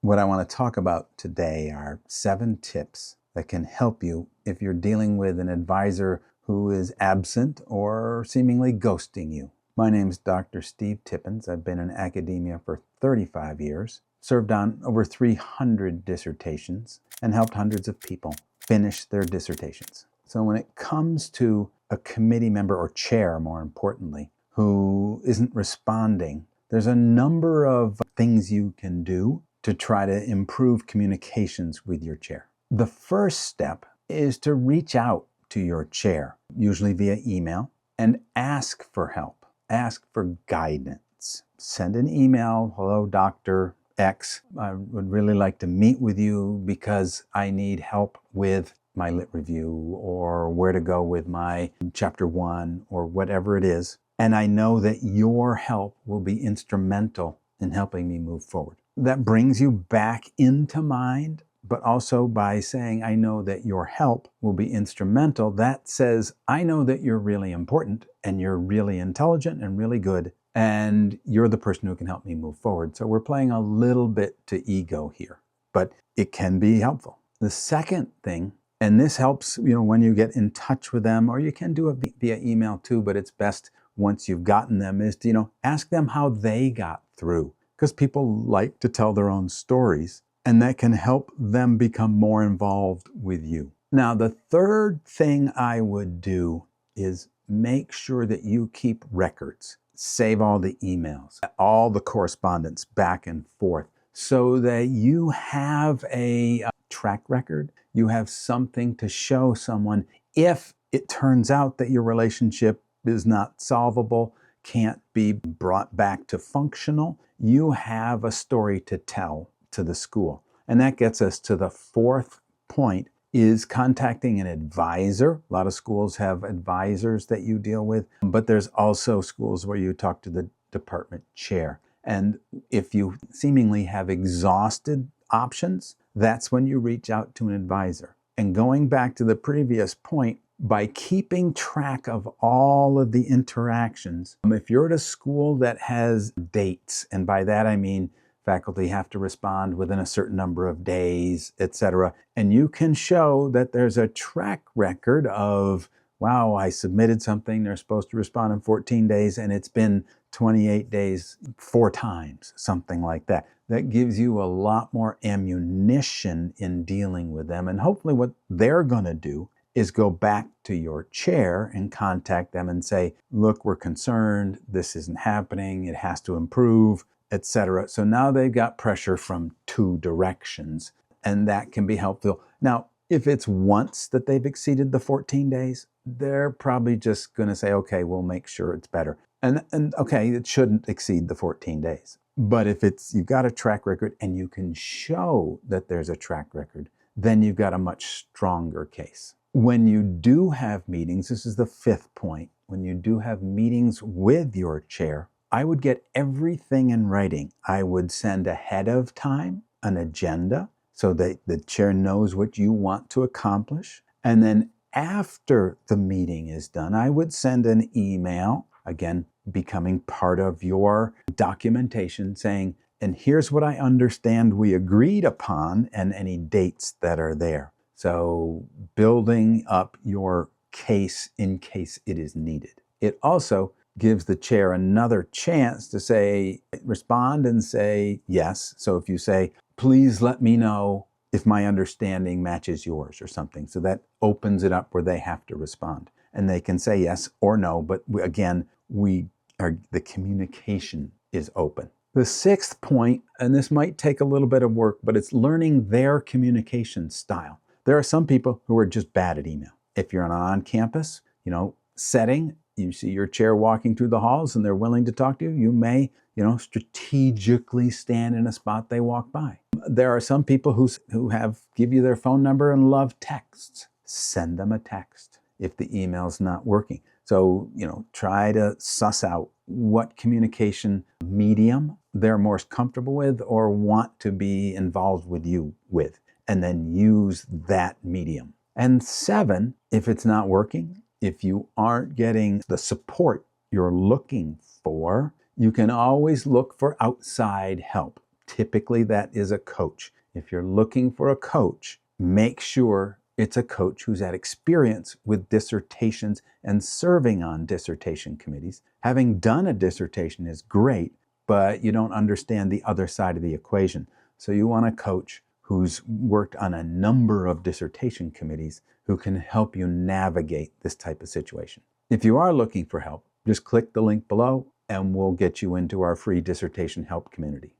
What I want to talk about today are 7 tips that can help you if you're dealing with an advisor who is absent or seemingly ghosting you. My name's Dr. Steve Tippins. I've been in academia for 35 years, served on over 300 dissertations, and helped hundreds of people finish their dissertations. So when it comes to a committee member, or chair more importantly, who isn't responding, there's a number of things you can do to try to improve communications with your chair. The first step is to reach out to your chair, usually via email, and ask for help. Ask for guidance. Send an email, hello, Dr. X. I would really like to meet with you because I need help with my lit review or where to go with my chapter 1 or whatever it is. And I know that your help will be instrumental in helping me move forward. That brings you back into mind, but also by saying, I know that your help will be instrumental, that says, I know that you're really important and you're really intelligent and really good, and you're the person who can help me move forward. So we're playing a little bit to ego here, but it can be helpful. The second thing, and this helps, when you get in touch with them, or you can do it via email too, but it's best once you've gotten them, is to, ask them how they got through. Because people like to tell their own stories, and that can help them become more involved with you. Now, the third thing I would do is make sure that you keep records. Save all the emails, all the correspondence back and forth, so that you have a track record. You have something to show someone if it turns out that your relationship is not solvable, can't be brought back to functional. You have a story to tell to the school. And that gets us to the fourth point, is contacting an advisor. A lot of schools have advisors that you deal with, but there's also schools where you talk to the department chair. And if you seemingly have exhausted options, that's when you reach out to an advisor. And going back to the previous point, by keeping track of all of the interactions, if you're at a school that has dates, and by that I mean faculty have to respond within a certain number of days, etc., and you can show that there's a track record of, wow, I submitted something, they're supposed to respond in 14 days, and it's been 28 days 4 times, something like that. That gives you a lot more ammunition in dealing with them, and hopefully what they're going to do is go back to your chair and contact them and say, look, we're concerned, this isn't happening, it has to improve, etc. So now they've got pressure from 2 directions, and that can be helpful. Now, if it's once that they've exceeded the 14 days, they're probably just going to say, okay, we'll make sure it's better. And okay, it shouldn't exceed the 14 days. But if you've got a track record and you can show that there's a track record, then you've got a much stronger case. When you do have meetings, this is the 5th point, when you do have meetings with your chair, I would get everything in writing. I would send ahead of time an agenda so that the chair knows what you want to accomplish. And then after the meeting is done, I would send an email, again, becoming part of your documentation, saying, and here's what I understand we agreed upon, and any dates that are there. So building up your case in case it is needed. It also gives the chair another chance to say, respond and say yes. So if you say, please let me know if my understanding matches yours or something. So that opens it up where they have to respond. And they can say yes or no, but again, the communication is open. The 6th point, and this might take a little bit of work, but it's learning their communication style. There are some people who are just bad at email. If you're in an on-campus, setting, you see your chair walking through the halls and they're willing to talk to you, you may, strategically stand in a spot they walk by. There are some people who give you their phone number and love texts. Send them a text if the email's not working. So, try to suss out what communication medium they're most comfortable with or want to be involved with you with, and then use that medium. And 7, if it's not working, if you aren't getting the support you're looking for, you can always look for outside help. Typically, that is a coach. If you're looking for a coach, make sure it's a coach who's had experience with dissertations and serving on dissertation committees. Having done a dissertation is great, but you don't understand the other side of the equation. So you want a coach who's worked on a number of dissertation committees who can help you navigate this type of situation. If you are looking for help, just click the link below and we'll get you into our free dissertation help community.